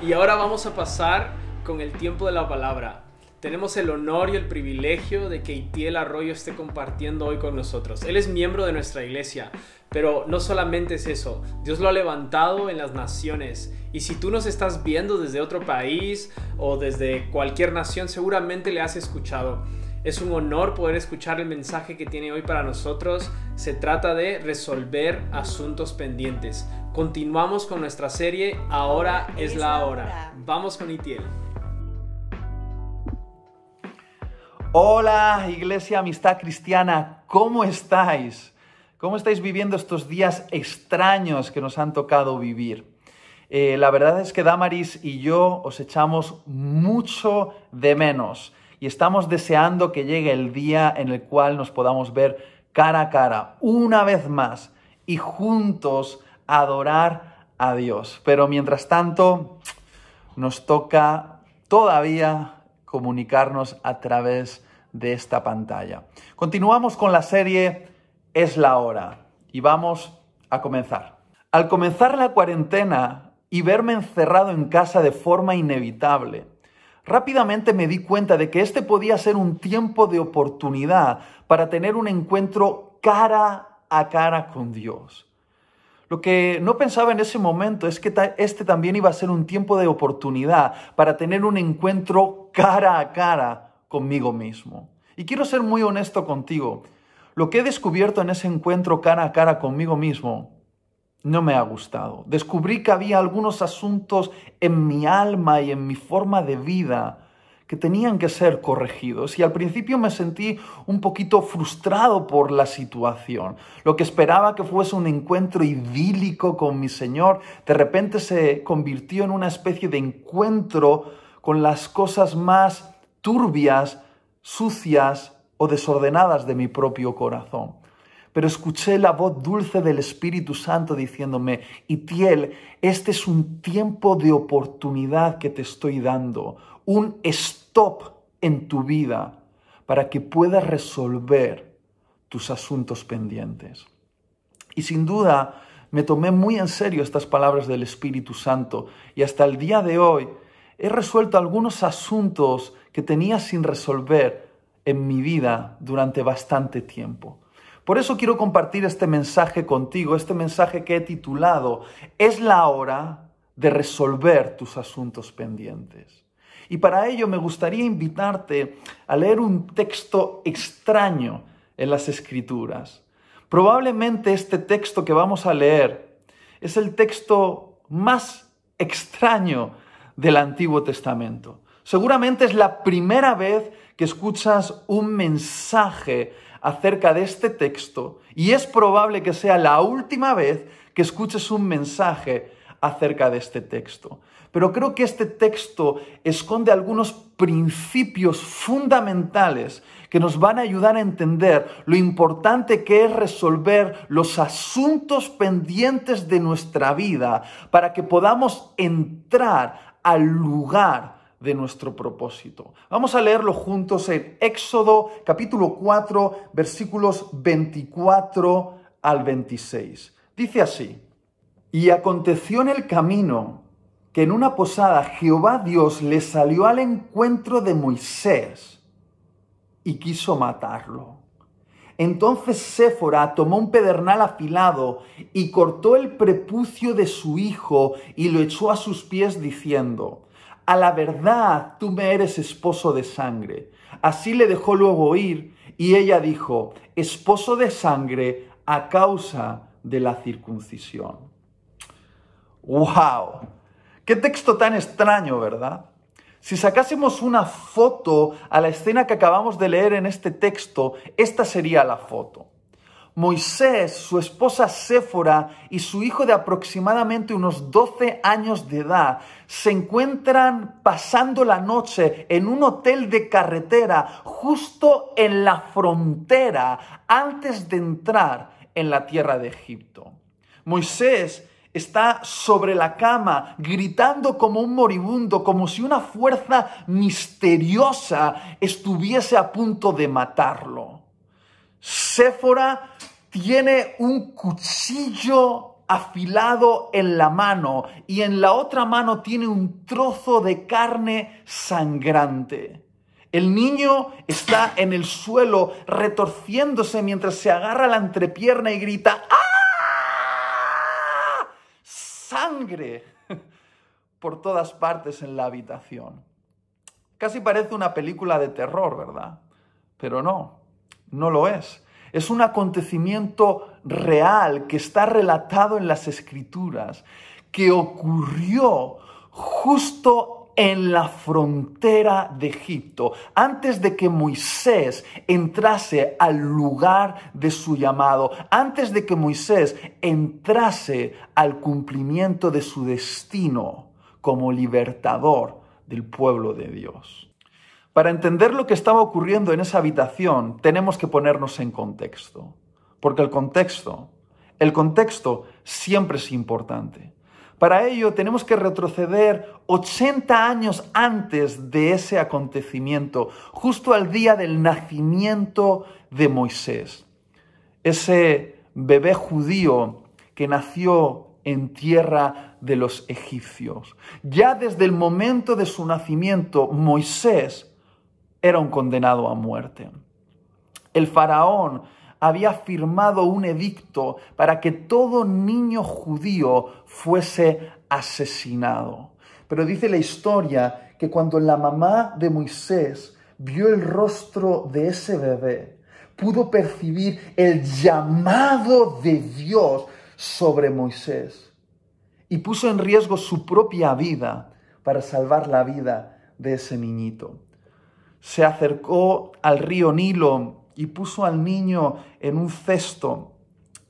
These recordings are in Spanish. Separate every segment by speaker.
Speaker 1: Y ahora vamos a pasar con el tiempo de la palabra. Tenemos el honor y el privilegio de que Itiel Arroyo esté compartiendo hoy con nosotros. Él es miembro de nuestra iglesia, pero no solamente es eso. Dios lo ha levantado en las naciones. Y si tú nos estás viendo desde otro país o desde cualquier nación, seguramente le has escuchado. Es un honor poder escuchar el mensaje que tiene hoy para nosotros. Se trata de resolver asuntos pendientes. Continuamos con nuestra serie Ahora es la hora. Vamos con Itiel.
Speaker 2: Hola, Iglesia Amistad Cristiana, ¿cómo estáis? ¿Cómo estáis viviendo estos días extraños que nos han tocado vivir? La verdad es que Damaris y yo os echamos mucho de menos y estamos deseando que llegue el día en el cual nos podamos ver cara a cara, una vez más, y juntos adorar a Dios. Pero mientras tanto, nos toca todavía comunicarnos a través de esta pantalla. Continuamos con la serie Es la hora y vamos a comenzar. Al comenzar la cuarentena y verme encerrado en casa de forma inevitable, rápidamente me di cuenta de que este podía ser un tiempo de oportunidad para tener un encuentro cara a cara con Dios. Lo que no pensaba en ese momento es que este también iba a ser un tiempo de oportunidad para tener un encuentro cara a cara conmigo mismo. Y quiero ser muy honesto contigo. Lo que he descubierto en ese encuentro cara a cara conmigo mismo no me ha gustado. Descubrí que había algunos asuntos en mi alma y en mi forma de vida que tenían que ser corregidos. Y al principio me sentí un poquito frustrado por la situación. Lo que esperaba que fuese un encuentro idílico con mi Señor, de repente se convirtió en una especie de encuentro con las cosas más turbias, sucias o desordenadas de mi propio corazón. Pero escuché la voz dulce del Espíritu Santo diciéndome: Itiel, este es un tiempo de oportunidad que te estoy dando, un stop en tu vida para que puedas resolver tus asuntos pendientes. Y sin duda me tomé muy en serio estas palabras del Espíritu Santo y hasta el día de hoy he resuelto algunos asuntos que tenía sin resolver en mi vida durante bastante tiempo. Por eso quiero compartir este mensaje contigo, este mensaje que he titulado Es la hora de resolver tus asuntos pendientes. Y para ello me gustaría invitarte a leer un texto extraño en las Escrituras. Probablemente este texto que vamos a leer es el texto más extraño del Antiguo Testamento. Seguramente es la primera vez que escuchas un mensaje acerca de este texto y es probable que sea la última vez que escuches un mensaje acerca de este texto. Pero creo que este texto esconde algunos principios fundamentales que nos van a ayudar a entender lo importante que es resolver los asuntos pendientes de nuestra vida para que podamos entrar al lugar de nuestro propósito. Vamos a leerlo juntos en Éxodo capítulo 4, versículos 24 al 26. Dice así: Y aconteció en el camino que en una posada Jehová Dios le salió al encuentro de Moisés y quiso matarlo. Entonces Séfora tomó un pedernal afilado y cortó el prepucio de su hijo y lo echó a sus pies diciendo: A la verdad, tú me eres esposo de sangre. Así le dejó luego ir, y ella dijo: esposo de sangre a causa de la circuncisión. ¡Wow! ¡Qué texto tan extraño!, ¿verdad? Si sacásemos una foto a la escena que acabamos de leer en este texto, esta sería la foto. Moisés, su esposa Séfora y su hijo de aproximadamente unos 12 años de edad se encuentran pasando la noche en un hotel de carretera justo en la frontera antes de entrar en la tierra de Egipto. Moisés está sobre la cama gritando como un moribundo, como si una fuerza misteriosa estuviese a punto de matarlo. Séfora tiene un cuchillo afilado en la mano y en la otra mano tiene un trozo de carne sangrante. El niño está en el suelo retorciéndose mientras se agarra la entrepierna y grita ¡ah! ¡Sangre! Por todas partes en la habitación. Casi parece una película de terror, ¿verdad? Pero no lo es. Es un acontecimiento real que está relatado en las Escrituras, que ocurrió justo en la frontera de Egipto, antes de que Moisés entrase al lugar de su llamado, antes de que Moisés entrase al cumplimiento de su destino como libertador del pueblo de Dios. Para entender lo que estaba ocurriendo en esa habitación, tenemos que ponernos en contexto, porque el contexto siempre es importante. Para ello tenemos que retroceder 80 años antes de ese acontecimiento, justo al día del nacimiento de Moisés. Ese bebé judío que nació en tierra de los egipcios. Ya desde el momento de su nacimiento, Moisés era un condenado a muerte. El faraón había firmado un edicto para que todo niño judío fuese asesinado. Pero dice la historia que cuando la mamá de Moisés vio el rostro de ese bebé, pudo percibir el llamado de Dios sobre Moisés y puso en riesgo su propia vida para salvar la vida de ese niñito. Se acercó al río Nilo y puso al niño en un cesto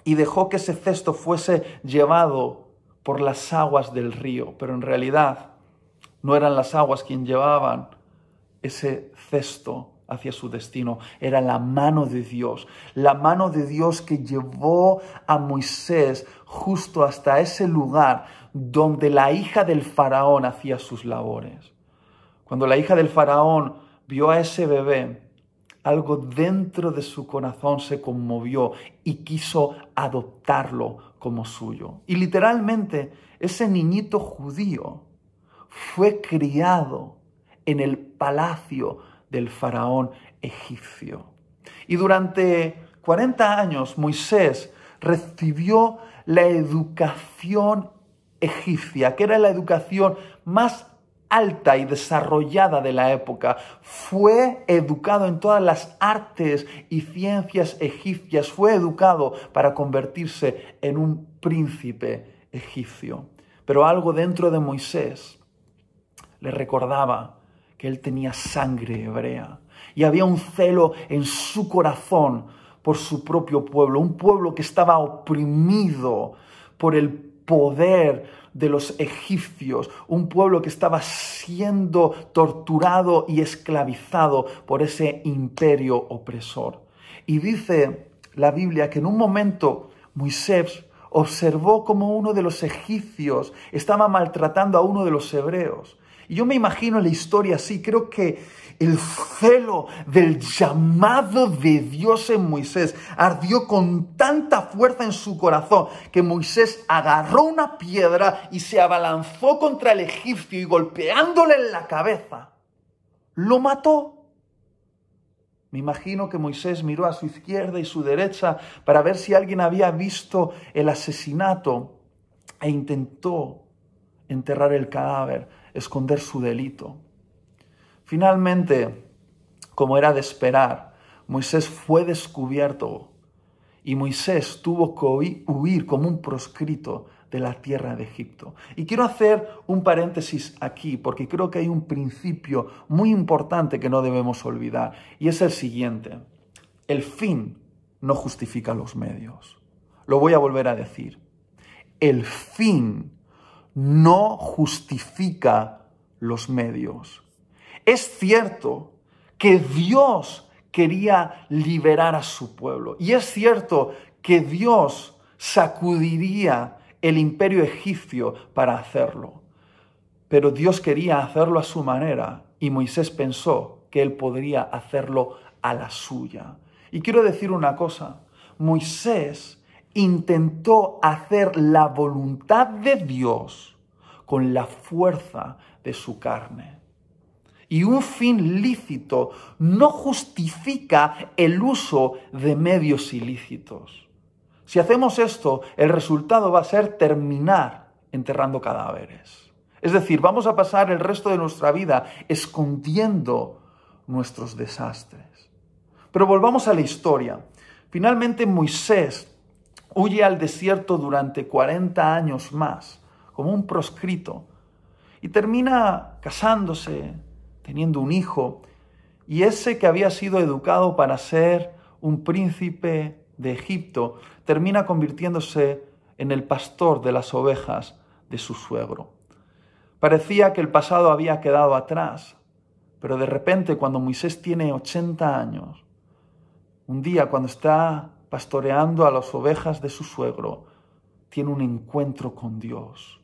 Speaker 2: y dejó que ese cesto fuese llevado por las aguas del río. Pero en realidad no eran las aguas quien llevaban ese cesto hacia su destino. Era la mano de Dios que llevó a Moisés justo hasta ese lugar donde la hija del faraón hacía sus labores. Cuando la hija del faraón vio a ese bebé, algo dentro de su corazón se conmovió y quiso adoptarlo como suyo. Y literalmente ese niñito judío fue criado en el palacio del faraón egipcio. Y durante 40 años Moisés recibió la educación egipcia, que era la educación más alta y desarrollada de la época. Fue educado en todas las artes y ciencias egipcias. Fue educado para convertirse en un príncipe egipcio. Pero algo dentro de Moisés le recordaba que él tenía sangre hebrea. Y había un celo en su corazón por su propio pueblo. Un pueblo que estaba oprimido por el poder de los egipcios, un pueblo que estaba siendo torturado y esclavizado por ese imperio opresor. Y dice la Biblia que en un momento Moisés observó cómo uno de los egipcios estaba maltratando a uno de los hebreos. Y yo me imagino la historia así, creo que el celo del llamado de Dios en Moisés ardió con tanta fuerza en su corazón que Moisés agarró una piedra y se abalanzó contra el egipcio y golpeándole en la cabeza, lo mató. Me imagino que Moisés miró a su izquierda y su derecha para ver si alguien había visto el asesinato e intentó enterrar el cadáver, esconder su delito. Finalmente, como era de esperar, Moisés fue descubierto y Moisés tuvo que huir como un proscrito de la tierra de Egipto. Y quiero hacer un paréntesis aquí porque creo que hay un principio muy importante que no debemos olvidar y es el siguiente: el fin no justifica los medios. Lo voy a volver a decir. El fin no justifica los medios. Es cierto que Dios quería liberar a su pueblo y es cierto que Dios sacudiría el imperio egipcio para hacerlo, pero Dios quería hacerlo a su manera y Moisés pensó que él podría hacerlo a la suya. Y quiero decir una cosa: Moisés intentó hacer la voluntad de Dios con la fuerza de su carne. Y un fin lícito no justifica el uso de medios ilícitos. Si hacemos esto, el resultado va a ser terminar enterrando cadáveres. Es decir, vamos a pasar el resto de nuestra vida escondiendo nuestros desastres. Pero volvamos a la historia. Finalmente Moisés huye al desierto durante 40 años más, como un proscrito, y termina casándose, teniendo un hijo, y ese que había sido educado para ser un príncipe de Egipto, termina convirtiéndose en el pastor de las ovejas de su suegro. Parecía que el pasado había quedado atrás, pero de repente cuando Moisés tiene 80 años, un día cuando está pastoreando a las ovejas de su suegro, tiene un encuentro con Dios.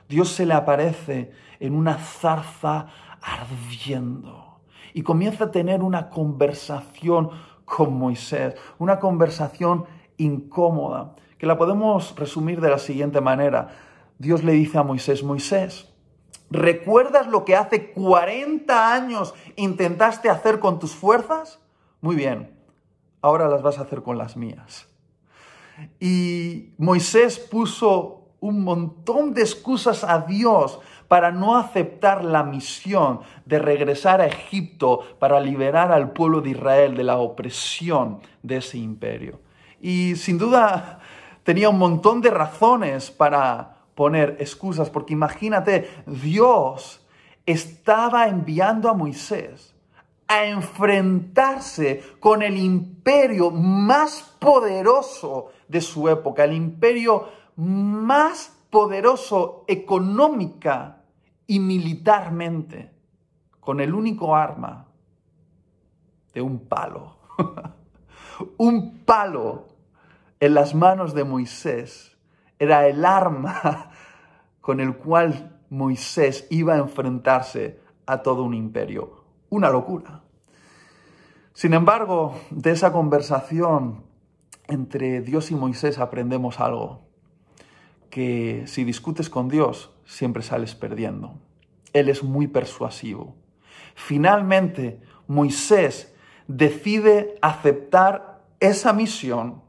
Speaker 2: Dios se le aparece en una zarza ardiendo y comienza a tener una conversación con Moisés, una conversación incómoda, que la podemos resumir de la siguiente manera. Dios le dice a Moisés: Moisés, ¿recuerdas lo que hace 40 años intentaste hacer con tus fuerzas? Muy bien, ahora las vas a hacer con las mías. Y Moisés puso un montón de excusas a Dios para no aceptar la misión de regresar a Egipto para liberar al pueblo de Israel de la opresión de ese imperio. Y sin duda tenía un montón de razones para poner excusas, porque imagínate, Dios estaba enviando a Moisés a enfrentarse con el imperio más poderoso de su época, el imperio más poderoso económica y militarmente, con el único arma de un palo. Un palo en las manos de Moisés era el arma con el cual Moisés iba a enfrentarse a todo un imperio. Una locura. Sin embargo, de esa conversación entre Dios y Moisés aprendemos algo: que si discutes con Dios, siempre sales perdiendo. Él es muy persuasivo. Finalmente, Moisés decide aceptar esa misión,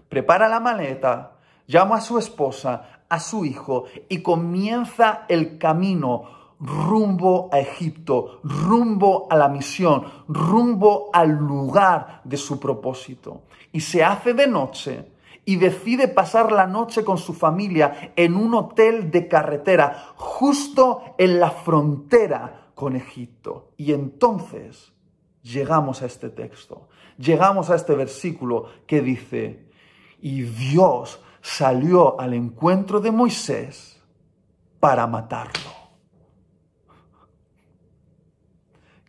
Speaker 2: prepara la maleta, llama a su esposa, a su hijo y comienza el camino rumbo a Egipto, rumbo a la misión, rumbo al lugar de su propósito. Y se hace de noche y decide pasar la noche con su familia en un hotel de carretera, justo en la frontera con Egipto. Y entonces llegamos a este texto, llegamos a este versículo que dice: y Dios salió al encuentro de Moisés para matarlo.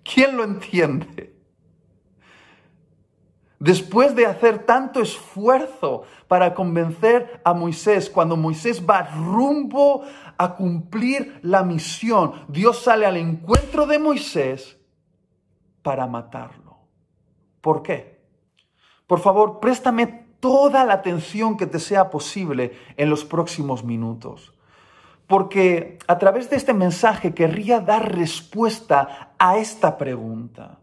Speaker 2: ¿Quién lo entiende? Después de hacer tanto esfuerzo para convencer a Moisés, cuando Moisés va rumbo a cumplir la misión, Dios sale al encuentro de Moisés para matarlo. ¿Por qué? Por favor, préstame toda la atención que te sea posible en los próximos minutos. Porque a través de este mensaje querría dar respuesta a esta pregunta.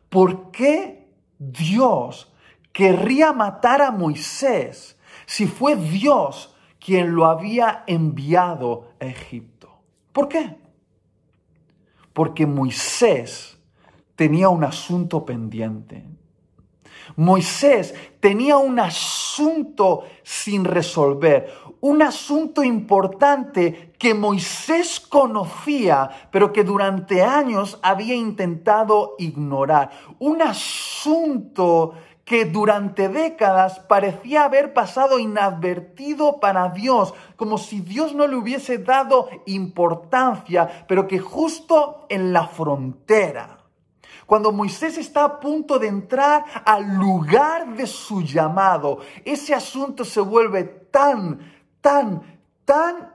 Speaker 2: ¿Por qué Dios querría matar a Moisés si fue Dios quien lo había enviado a Egipto? ¿Por qué? Porque Moisés tenía un asunto pendiente. Moisés tenía un asunto sin resolver, un asunto importante que Moisés conocía, pero que durante años había intentado ignorar. Un asunto que durante décadas parecía haber pasado inadvertido para Dios, como si Dios no le hubiese dado importancia, pero que justo en la frontera, cuando Moisés está a punto de entrar al lugar de su llamado, ese asunto se vuelve tan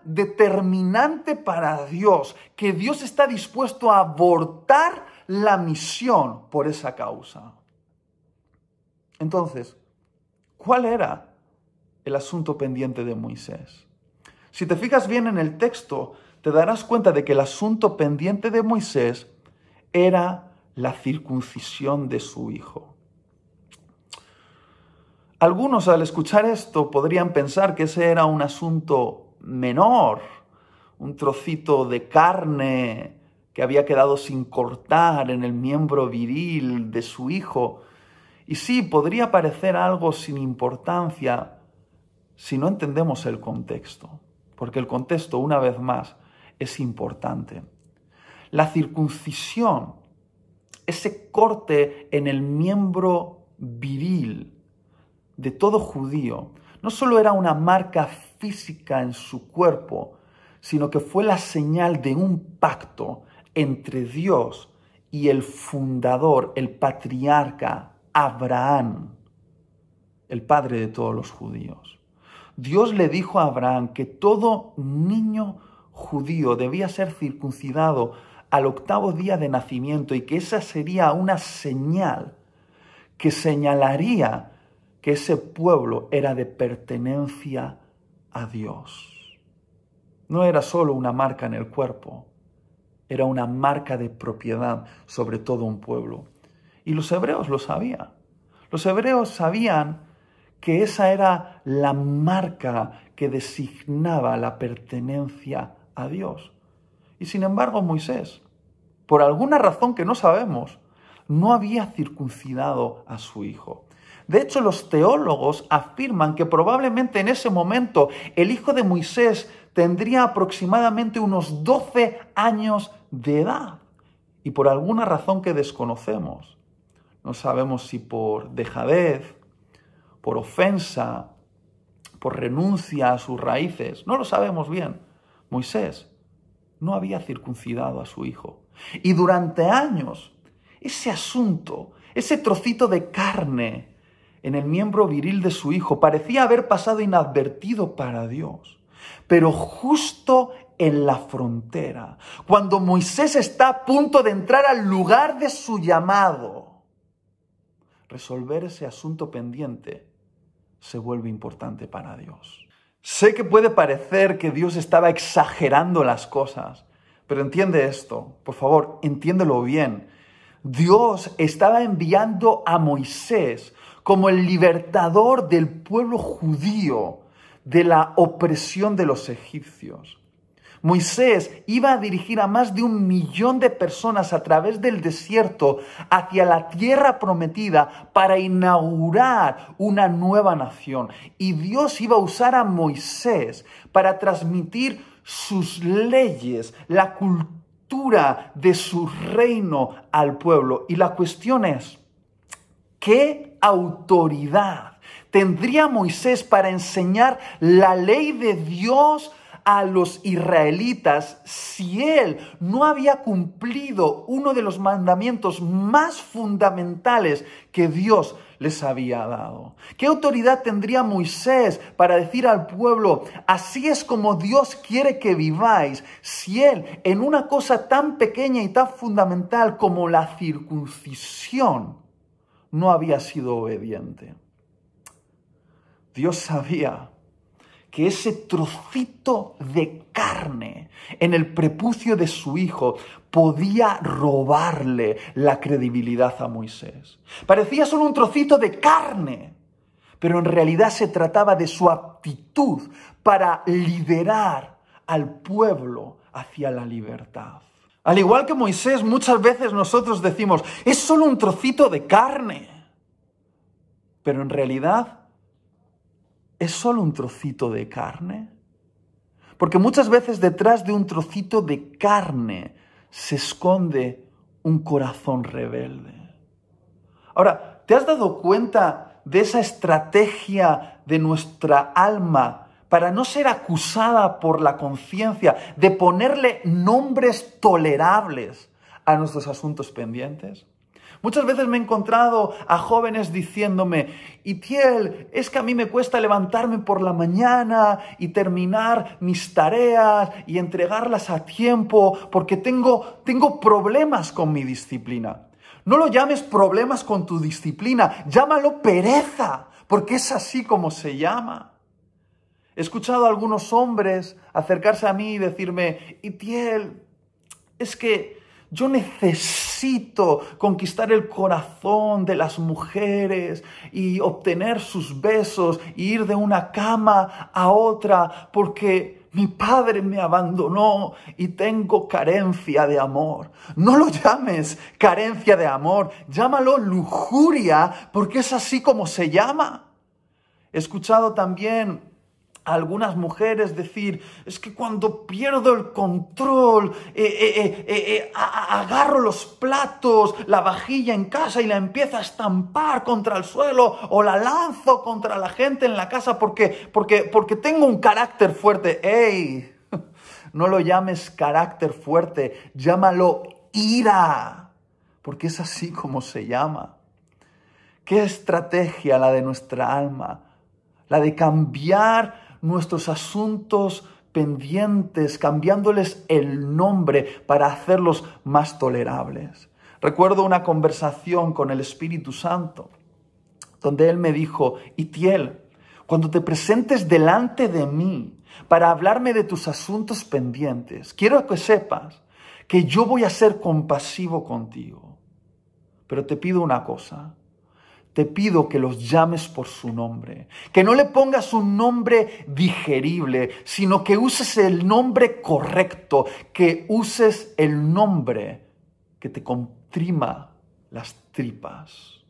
Speaker 2: determinante para Dios, que Dios está dispuesto a abortar la misión por esa causa. Entonces, ¿cuál era el asunto pendiente de Moisés. Si te fijas bien en el texto, te darás cuenta de que el asunto pendiente de Moisés era la circuncisión de su hijo. Algunos al escuchar esto podrían pensar que ese era un asunto menor, un trocito de carne que había quedado sin cortar en el miembro viril de su hijo. Y sí, podría parecer algo sin importancia si no entendemos el contexto, porque el contexto, una vez más, es importante. La circuncisión, ese corte en el miembro viril de todo judío, no solo era una marca física en su cuerpo, sino que fue la señal de un pacto entre Dios y el fundador, el patriarca Abraham, el padre de todos los judíos. Dios le dijo a Abraham que todo niño judío debía ser circuncidado al 8º día de nacimiento y que esa sería una señal que señalaría que ese pueblo era de pertenencia a Dios. No era solo una marca en el cuerpo, era una marca de propiedad sobre todo un pueblo. Y los hebreos lo sabían. Los hebreos sabían que esa era la marca que designaba la pertenencia a Dios. Y sin embargo Moisés, por alguna razón que no sabemos, no había circuncidado a su hijo. De hecho, los teólogos afirman que probablemente en ese momento el hijo de Moisés tendría aproximadamente unos 12 años de edad. Y por alguna razón que desconocemos, no sabemos si por dejadez, por ofensa, por renuncia a sus raíces, no lo sabemos bien, Moisés no había circuncidado a su hijo. Y durante años, ese asunto, ese trocito de carne en el miembro viril de su hijo parecía haber pasado inadvertido para Dios. Pero justo en la frontera, cuando Moisés está a punto de entrar al lugar de su llamado, resolver ese asunto pendiente se vuelve importante para Dios. Sé que puede parecer que Dios estaba exagerando las cosas, pero entiende esto, por favor, entiéndelo bien. Dios estaba enviando a Moisés como el libertador del pueblo judío de la opresión de los egipcios. Moisés iba a dirigir a más de 1 millón de personas a través del desierto hacia la tierra prometida para inaugurar una nueva nación. Y Dios iba a usar a Moisés para transmitir sus leyes, la cultura de su reino al pueblo. Y la cuestión es, ¿qué autoridad tendría Moisés para enseñar la ley de Dios a los israelitas si él no había cumplido uno de los mandamientos más fundamentales que Dios les había dado? ¿Qué autoridad tendría Moisés para decir al pueblo, así es como Dios quiere que viváis, si él en una cosa tan pequeña y tan fundamental como la circuncisión no había sido obediente? Dios sabía que ese trocito de carne en el prepucio de su hijo podía robarle la credibilidad a Moisés. Parecía solo un trocito de carne, pero en realidad se trataba de su aptitud para liderar al pueblo hacia la libertad. Al igual que Moisés, muchas veces nosotros decimos, es solo un trocito de carne, pero en realidad ¿es solo un trocito de carne? Porque muchas veces detrás de un trocito de carne se esconde un corazón rebelde. Ahora, ¿te has dado cuenta de esa estrategia de nuestra alma para no ser acusada por la conciencia, de ponerle nombres tolerables a nuestros asuntos pendientes? Muchas veces me he encontrado a jóvenes diciéndome, Itiel, es que a mí me cuesta levantarme por la mañana y terminar mis tareas y entregarlas a tiempo porque tengo problemas con mi disciplina. No lo llames problemas con tu disciplina, llámalo pereza, porque es así como se llama. He escuchado a algunos hombres acercarse a mí y decirme, Itiel, es que yo necesito conquistar el corazón de las mujeres y obtener sus besos y ir de una cama a otra porque mi padre me abandonó y tengo carencia de amor. No lo llames carencia de amor, llámalo lujuria porque es así como se llama. He escuchado también a algunas mujeres decir, es que cuando pierdo el control, agarro los platos, la vajilla en casa y la empiezo a estampar contra el suelo o la lanzo contra la gente en la casa porque tengo un carácter fuerte. ¡Ey! No lo llames carácter fuerte, llámalo ira, porque es así como se llama. ¿Qué estrategia la de nuestra alma? La de cambiar nuestros asuntos pendientes, cambiándoles el nombre para hacerlos más tolerables. Recuerdo una conversación con el Espíritu Santo, donde Él me dijo, Itiel, cuando te presentes delante de mí para hablarme de tus asuntos pendientes, quiero que sepas que yo voy a ser compasivo contigo. Pero te pido una cosa. Te pido que los llames por su nombre, que no le pongas un nombre digerible, sino que uses el nombre correcto, que uses el nombre que te comprima las tripas.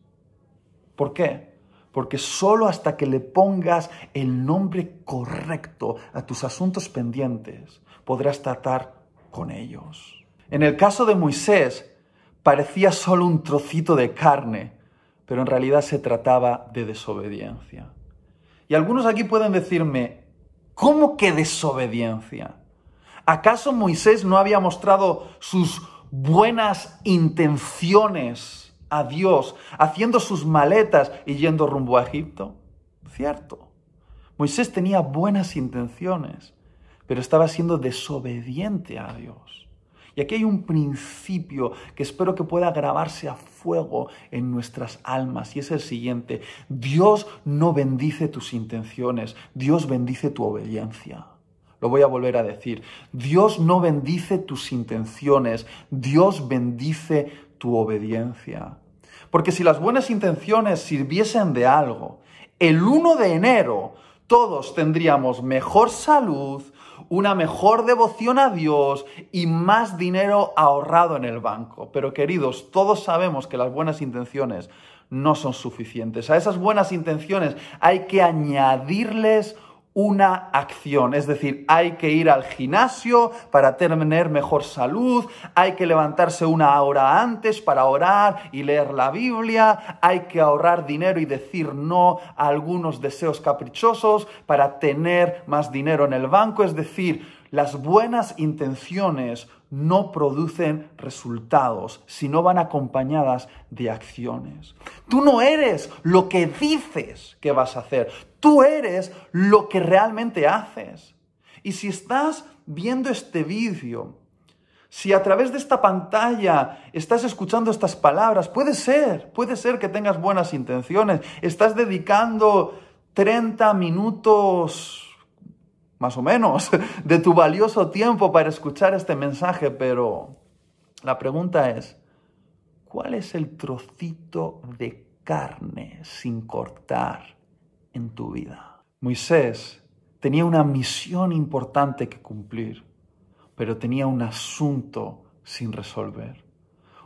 Speaker 2: ¿Por qué? Porque solo hasta que le pongas el nombre correcto a tus asuntos pendientes, podrás tratar con ellos. En el caso de Moisés, parecía solo un trocito de carne, pero en realidad se trataba de desobediencia. Y algunos aquí pueden decirme, ¿cómo que desobediencia? ¿Acaso Moisés no había mostrado sus buenas intenciones a Dios, haciendo sus maletas y yendo rumbo a Egipto? Cierto. Moisés tenía buenas intenciones, pero estaba siendo desobediente a Dios. Y aquí hay un principio que espero que pueda grabarse a fuego en nuestras almas, y es el siguiente: Dios no bendice tus intenciones, Dios bendice tu obediencia. Lo voy a volver a decir: Dios no bendice tus intenciones, Dios bendice tu obediencia. Porque si las buenas intenciones sirviesen de algo, el 1 de enero todos tendríamos mejor salud, una mejor devoción a Dios y más dinero ahorrado en el banco. Pero queridos, todos sabemos que las buenas intenciones no son suficientes. A esas buenas intenciones hay que añadirles una acción, es decir, hay que ir al gimnasio para tener mejor salud, hay que levantarse una hora antes para orar y leer la Biblia, hay que ahorrar dinero y decir no a algunos deseos caprichosos para tener más dinero en el banco. Es decir, las buenas intenciones no producen resultados si no van acompañadas de acciones. Tú no eres lo que dices que vas a hacer, tú eres lo que realmente haces. Y si estás viendo este vídeo, si a través de esta pantalla estás escuchando estas palabras, puede ser que tengas buenas intenciones, estás dedicando 30 minutos más o menos, de tu valioso tiempo para escuchar este mensaje, pero la pregunta es, ¿cuál es el trocito de carne sin cortar en tu vida? Moisés tenía una misión importante que cumplir, pero tenía un asunto sin resolver.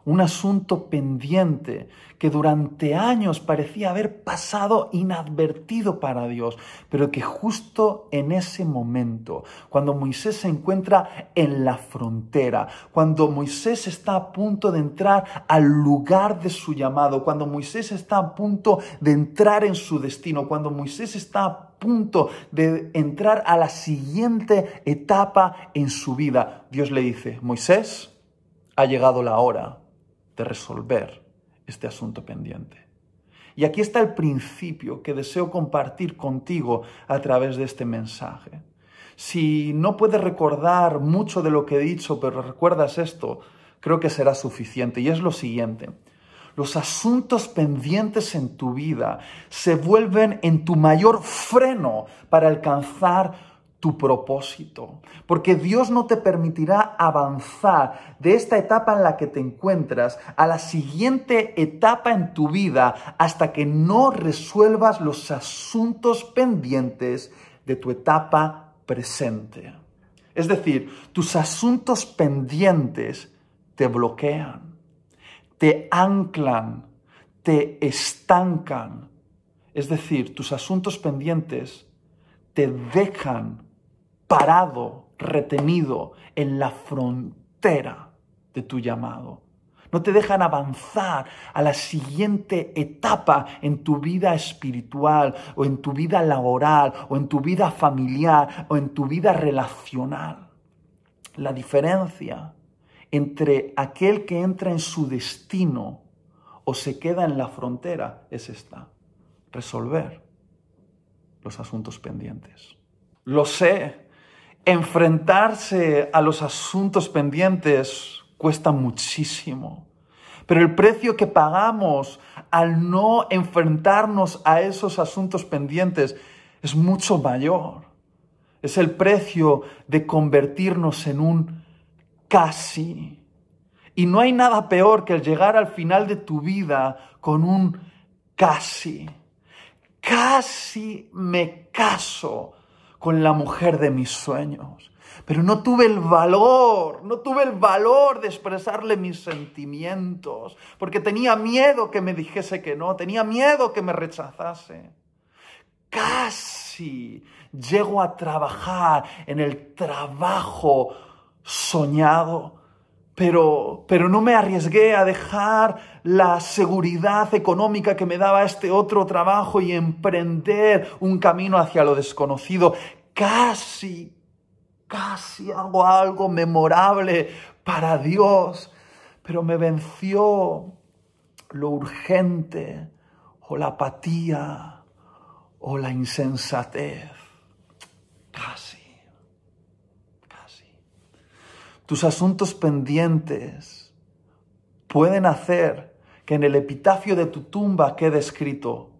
Speaker 2: Un asunto pendiente que durante años parecía haber pasado inadvertido para Dios, pero que justo en ese momento, cuando Moisés se encuentra en la frontera, cuando Moisés está a punto de entrar al lugar de su llamado, cuando Moisés está a punto de entrar en su destino, cuando Moisés está a punto de entrar a la siguiente etapa en su vida, Dios le dice: Moisés, ha llegado la hora de resolver este asunto pendiente. Y aquí está el principio que deseo compartir contigo a través de este mensaje. Si no puedes recordar mucho de lo que he dicho, pero recuerdas esto, creo que será suficiente. Y es lo siguiente: los asuntos pendientes en tu vida se vuelven en tu mayor freno para alcanzar tu propósito. Porque Dios no te permitirá avanzar de esta etapa en la que te encuentras a la siguiente etapa en tu vida hasta que no resuelvas los asuntos pendientes de tu etapa presente. Es decir, tus asuntos pendientes te bloquean, te anclan, te estancan. Es decir, tus asuntos pendientes te dejan parado, retenido en la frontera de tu llamado. No te dejan avanzar a la siguiente etapa en tu vida espiritual, o en tu vida laboral, o en tu vida familiar, o en tu vida relacional. La diferencia entre aquel que entra en su destino o se queda en la frontera es esta: resolver los asuntos pendientes. Lo sé, enfrentarse a los asuntos pendientes cuesta muchísimo, pero el precio que pagamos al no enfrentarnos a esos asuntos pendientes es mucho mayor. Es el precio de convertirnos en un casi. Y no hay nada peor que el llegar al final de tu vida con un casi. Casi me caso con la mujer de mis sueños, pero no tuve el valor de expresarle mis sentimientos, porque tenía miedo que me dijese que no, tenía miedo que me rechazase. Casi llego a trabajar en el trabajo soñado, pero no me arriesgué a dejar la seguridad económica que me daba este otro trabajo y emprender un camino hacia lo desconocido. Casi hago algo memorable para Dios, pero me venció lo urgente, o la apatía, o la insensatez. Casi. Tus asuntos pendientes pueden hacer que en el epitafio de tu tumba quede escrito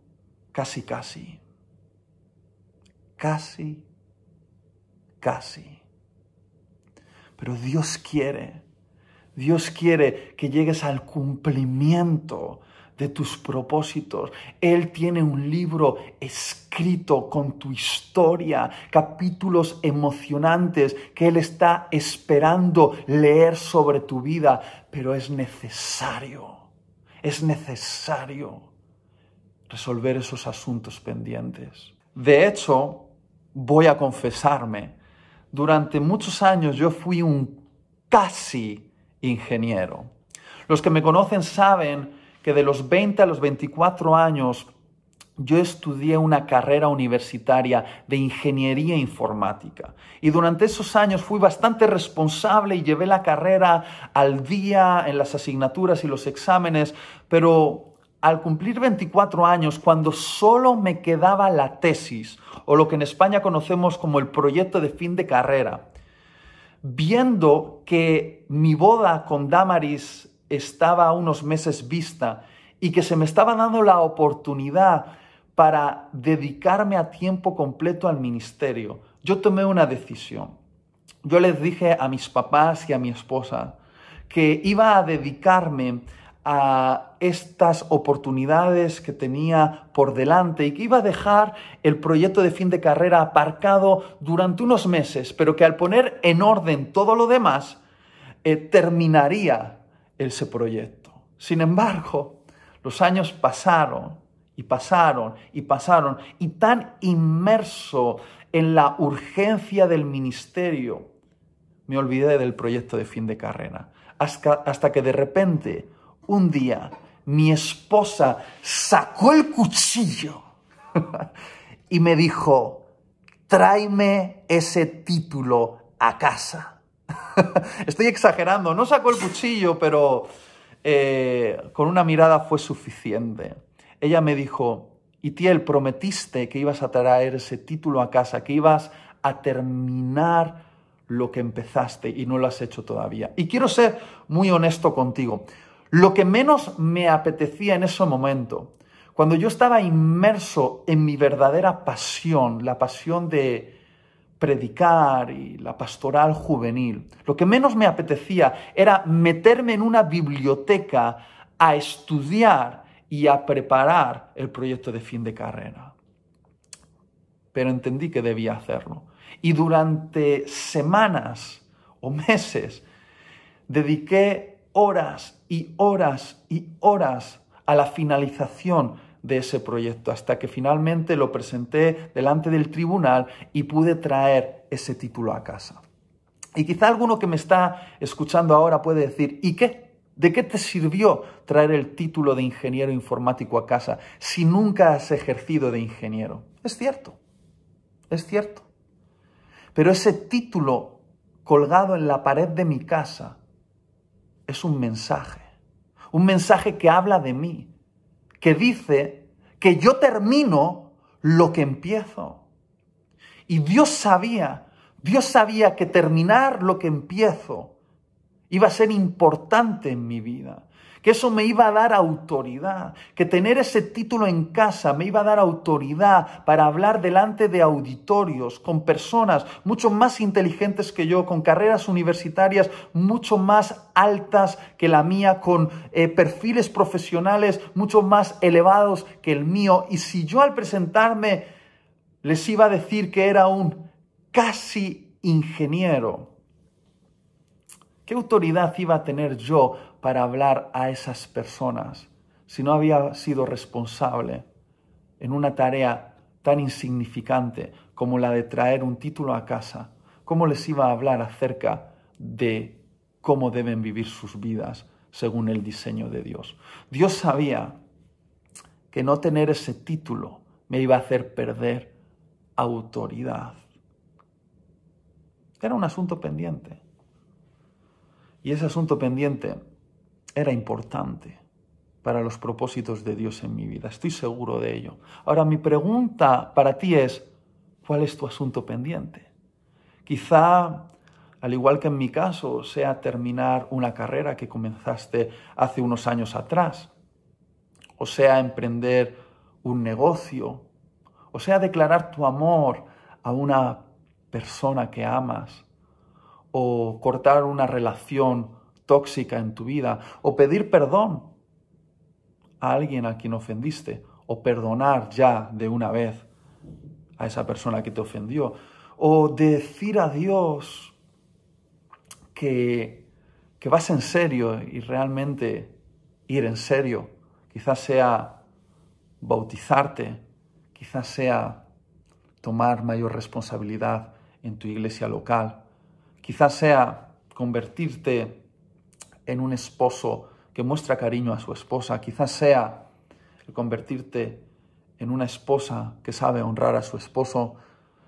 Speaker 2: casi. Pero Dios quiere que llegues al cumplimiento de tus propósitos. Él tiene un libro escrito con tu historia, capítulos emocionantes que Él está esperando leer sobre tu vida, pero es necesario resolver esos asuntos pendientes. De hecho, voy a confesarme, durante muchos años yo fui un casi ingeniero. Los que me conocen saben que de los 20 a los 24 años yo estudié una carrera universitaria de ingeniería informática. Y durante esos años fui bastante responsable y llevé la carrera al día en las asignaturas y los exámenes, pero al cumplir 24 años, cuando solo me quedaba la tesis, o lo que en España conocemos como el proyecto de fin de carrera, viendo que mi boda con Damaris estaba a unos meses vista y que se me estaba dando la oportunidad para dedicarme a tiempo completo al ministerio, yo tomé una decisión. Yo les dije a mis papás y a mi esposa que iba a dedicarme a estas oportunidades que tenía por delante y que iba a dejar el proyecto de fin de carrera aparcado durante unos meses, pero que al poner en orden todo lo demás, terminaría ese proyecto. Sin embargo, los años pasaron, y tan inmerso en la urgencia del ministerio, me olvidé del proyecto de fin de carrera. Hasta que de repente, un día, mi esposa sacó el cuchillo y me dijo: tráeme ese título a casa. Estoy exagerando, no sacó el cuchillo, pero con una mirada fue suficiente. Ella me dijo: Itiel, prometiste que ibas a traer ese título a casa, que ibas a terminar lo que empezaste y no lo has hecho todavía. Y quiero ser muy honesto contigo. lo que menos me apetecía en ese momento, cuando yo estaba inmerso en mi verdadera pasión, la pasión de predicar y la pastoral juvenil, lo que menos me apetecía era meterme en una biblioteca a estudiar y a preparar el proyecto de fin de carrera. Pero entendí que debía hacerlo. Y durante semanas o meses dediqué horas y horas y horas a la finalización de ese proyecto, hasta que finalmente lo presenté delante del tribunal y pude traer ese título a casa. Y quizá alguno que me está escuchando ahora puede decir, ¿y qué? ¿De qué te sirvió traer el título de ingeniero informático a casa si nunca has ejercido de ingeniero? Es cierto. Pero ese título colgado en la pared de mi casa es un mensaje que habla de mí, que dice que yo termino lo que empiezo. Y Dios sabía que terminar lo que empiezo iba a ser importante en mi vida, que eso me iba a dar autoridad, que tener ese título en casa me iba a dar autoridad para hablar delante de auditorios, con personas mucho más inteligentes que yo, con carreras universitarias mucho más altas que la mía, con perfiles profesionales mucho más elevados que el mío. Y si yo al presentarme les iba a decir que era un casi ingeniero, ¿qué autoridad iba a tener yo para hablar a esas personas si no había sido responsable en una tarea tan insignificante como la de traer un título a casa? ¿Cómo les iba a hablar acerca de cómo deben vivir sus vidas según el diseño de Dios? Dios sabía que no tener ese título me iba a hacer perder autoridad. Era un asunto pendiente. Y ese asunto pendiente era importante para los propósitos de Dios en mi vida. Estoy seguro de ello. Ahora, mi pregunta para ti es, ¿cuál es tu asunto pendiente? Quizá, al igual que en mi caso, sea terminar una carrera que comenzaste hace unos años atrás, o sea emprender un negocio, o sea declarar tu amor a una persona que amas, o cortar una relación tóxica en tu vida, o pedir perdón a alguien a quien ofendiste, o perdonar ya de una vez a esa persona que te ofendió, o decir a Dios que vas en serio y realmente ir en serio. Quizás sea bautizarte, quizás sea tomar mayor responsabilidad en tu iglesia local, quizás sea convertirte en un esposo que muestra cariño a su esposa, quizás sea el convertirte en una esposa que sabe honrar a su esposo,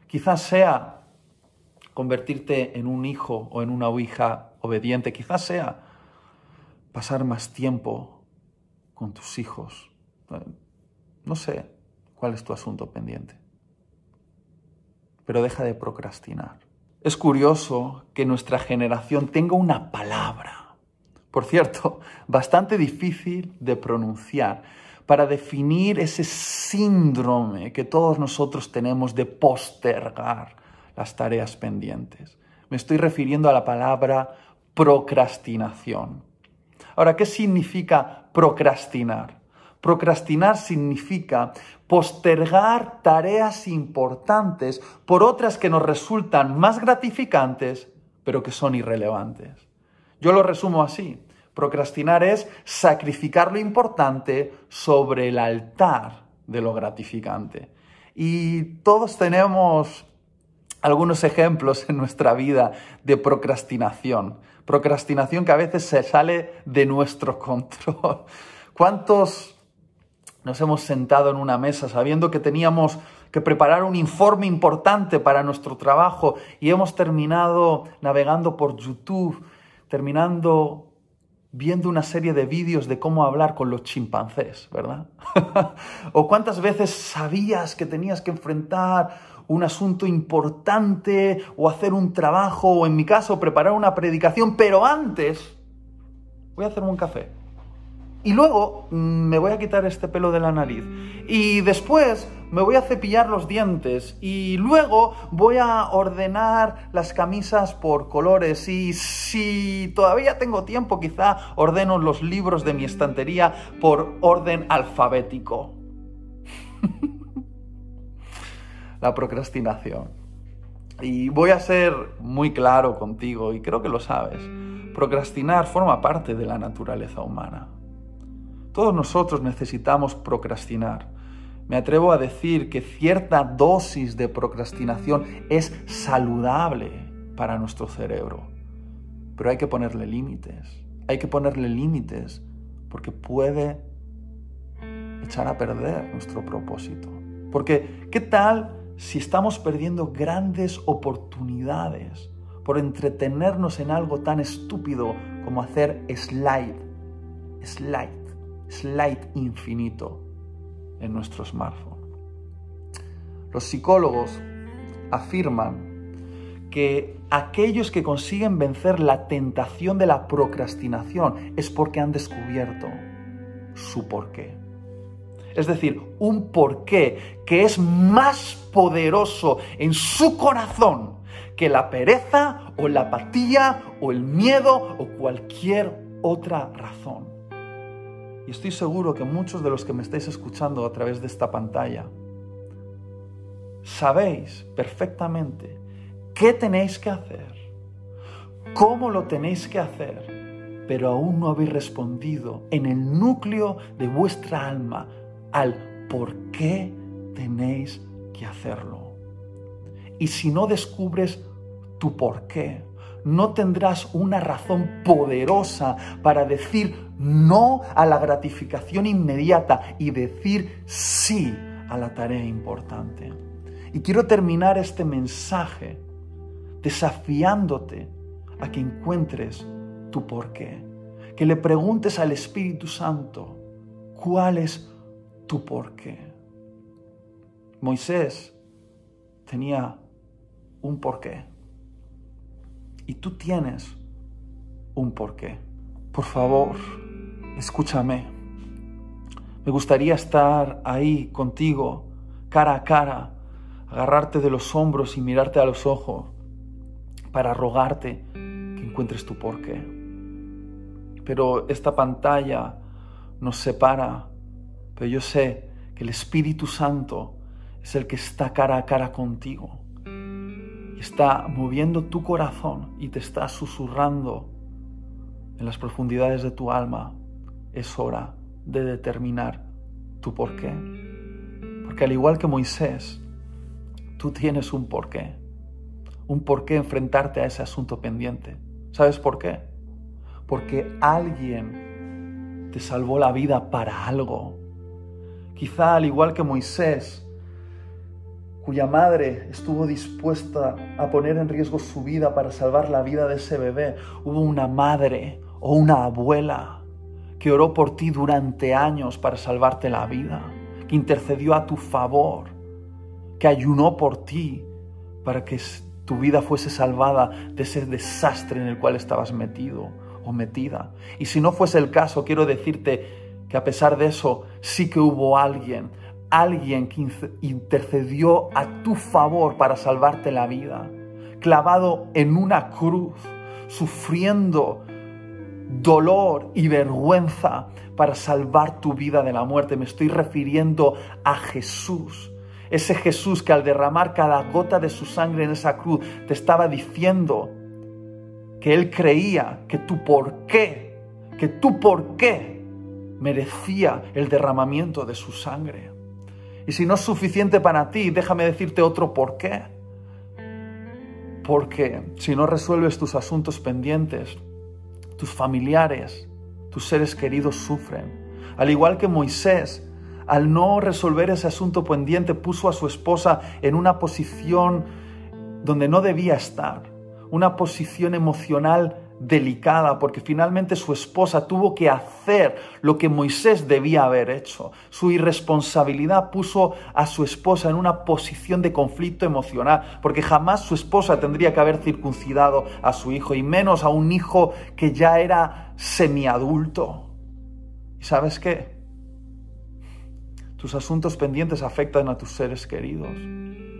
Speaker 2: quizás sea convertirte en un hijo o en una hija obediente, quizás sea pasar más tiempo con tus hijos. No sé cuál es tu asunto pendiente, pero deja de procrastinar. Es curioso que nuestra generación tenga una palabra, por cierto, bastante difícil de pronunciar, para definir ese síndrome que todos nosotros tenemos de postergar las tareas pendientes. Me estoy refiriendo a la palabra procrastinación. Ahora, ¿qué significa procrastinar? Procrastinar significa postergar tareas importantes por otras que nos resultan más gratificantes, pero que son irrelevantes. Yo lo resumo así. Procrastinar es sacrificar lo importante sobre el altar de lo gratificante. Y todos tenemos algunos ejemplos en nuestra vida de procrastinación. Procrastinación que a veces se sale de nuestro control. ¿Cuántos nos hemos sentado en una mesa sabiendo que teníamos que preparar un informe importante para nuestro trabajo y hemos terminado navegando por YouTube, terminando viendo una serie de vídeos de cómo hablar con los chimpancés, ¿verdad? ¿O cuántas veces sabías que tenías que enfrentar un asunto importante o hacer un trabajo o, en mi caso, preparar una predicación, pero antes voy a hacerme un café? Y luego me voy a quitar este pelo de la nariz. Y después me voy a cepillar los dientes. Y luego voy a ordenar las camisas por colores. Y si todavía tengo tiempo, quizá ordeno los libros de mi estantería por orden alfabético. La procrastinación. Y voy a ser muy claro contigo, y creo que lo sabes. Procrastinar forma parte de la naturaleza humana. Todos nosotros necesitamos procrastinar. Me atrevo a decir que cierta dosis de procrastinación es saludable para nuestro cerebro. Pero hay que ponerle límites. Hay que ponerle límites porque puede echar a perder nuestro propósito. Porque, ¿qué tal si estamos perdiendo grandes oportunidades por entretenernos en algo tan estúpido como hacer slide infinito en nuestro smartphone? Los psicólogos afirman que aquellos que consiguen vencer la tentación de la procrastinación es porque han descubierto su porqué. Es decir, un porqué que es más poderoso en su corazón que la pereza o la apatía o el miedo o cualquier otra razón. Y estoy seguro que muchos de los que me estáis escuchando a través de esta pantalla sabéis perfectamente qué tenéis que hacer, cómo lo tenéis que hacer, pero aún no habéis respondido en el núcleo de vuestra alma al por qué tenéis que hacerlo. Y si no descubres tu por qué, no tendrás una razón poderosa para decir no a la gratificación inmediata y decir sí a la tarea importante. Y quiero terminar este mensaje desafiándote a que encuentres tu por qué. Que le preguntes al Espíritu Santo, ¿cuál es tu por qué? Moisés tenía un porqué. Y tú tienes un porqué. Por favor, escúchame. Me gustaría estar ahí contigo, cara a cara, agarrarte de los hombros y mirarte a los ojos para rogarte que encuentres tu porqué. Pero esta pantalla nos separa. Pero yo sé que el Espíritu Santo es el que está cara a cara contigo. Y está moviendo tu corazón y te está susurrando en las profundidades de tu alma. Es hora de determinar tu porqué. Porque al igual que Moisés, tú tienes un porqué. Un porqué enfrentarte a ese asunto pendiente. ¿Sabes por qué? Porque alguien te salvó la vida para algo. Quizá al igual que Moisés, cuya madre estuvo dispuesta a poner en riesgo su vida para salvar la vida de ese bebé, hubo una madre o una abuela que oró por ti durante años para salvarte la vida, que intercedió a tu favor, que ayunó por ti para que tu vida fuese salvada de ese desastre en el cual estabas metido o metida. Y si no fuese el caso, quiero decirte que a pesar de eso, sí que hubo alguien que intercedió a tu favor para salvarte la vida, clavado en una cruz, sufriendo dolor y vergüenza para salvar tu vida de la muerte. Me estoy refiriendo a Jesús. Ese Jesús que al derramar cada gota de su sangre en esa cruz te estaba diciendo que Él creía que tu porqué merecía el derramamiento de su sangre. Y si no es suficiente para ti, déjame decirte otro porqué. Porque si no resuelves tus asuntos pendientes, tus familiares, tus seres queridos sufren. Al igual que Moisés, al no resolver ese asunto pendiente, puso a su esposa en una posición donde no debía estar, una posición emocional delicada, porque finalmente su esposa tuvo que hacer lo que Moisés debía haber hecho. Su irresponsabilidad puso a su esposa en una posición de conflicto emocional, porque jamás su esposa tendría que haber circuncidado a su hijo, y menos a un hijo que ya era semiadulto. Y ¿sabes qué? Tus asuntos pendientes afectan a tus seres queridos.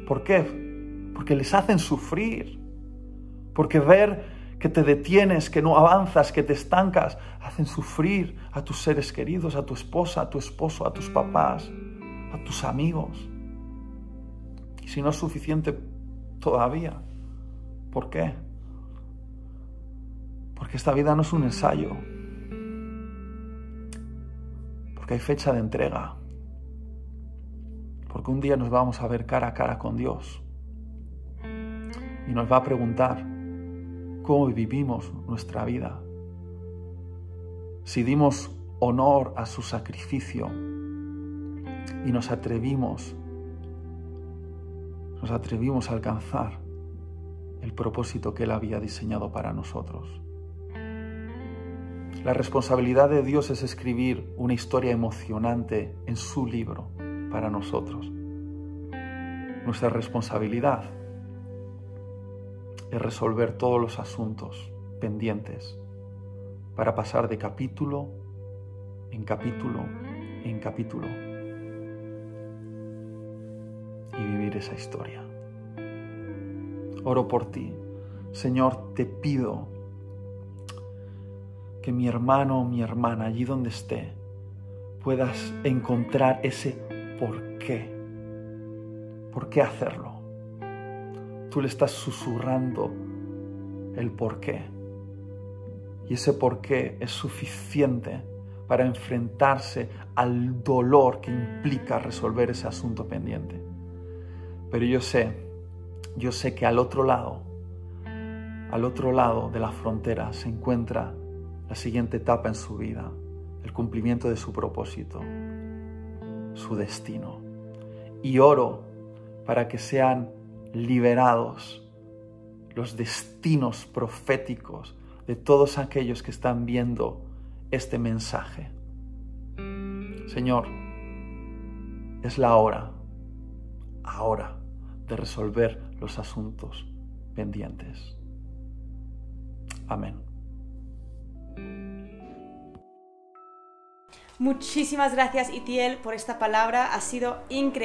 Speaker 2: ¿Por qué? Porque les hacen sufrir. Porque ver que te detienes, que no avanzas, que te estancas, hacen sufrir a tus seres queridos, a tu esposa, a tu esposo, a tus papás, a tus amigos. Y si no es suficiente todavía, ¿por qué? Porque esta vida no es un ensayo. Porque hay fecha de entrega. Porque un día nos vamos a ver cara a cara con Dios. Y nos va a preguntar cómo vivimos nuestra vida. Si dimos honor a su sacrificio y nos atrevimos a alcanzar el propósito que Él había diseñado para nosotros. La responsabilidad de Dios es escribir una historia emocionante en su libro para nosotros. Nuestra responsabilidad es resolver todos los asuntos pendientes para pasar de capítulo en capítulo en capítulo y vivir esa historia. Oro por ti. Señor, te pido que mi hermano o mi hermana, allí donde esté, puedas encontrar ese por qué. ¿Por qué hacerlo? Tú le estás susurrando el por qué. Y ese por qué es suficiente para enfrentarse al dolor que implica resolver ese asunto pendiente. Pero yo sé que al otro lado de la frontera se encuentra la siguiente etapa en su vida, el cumplimiento de su propósito, su destino. Y oro para que sean liberados los destinos proféticos de todos aquellos que están viendo este mensaje. Señor, es la hora, ahora, de resolver los asuntos pendientes. Amén.
Speaker 3: Muchísimas gracias, Itiel, por esta palabra. Ha sido increíble.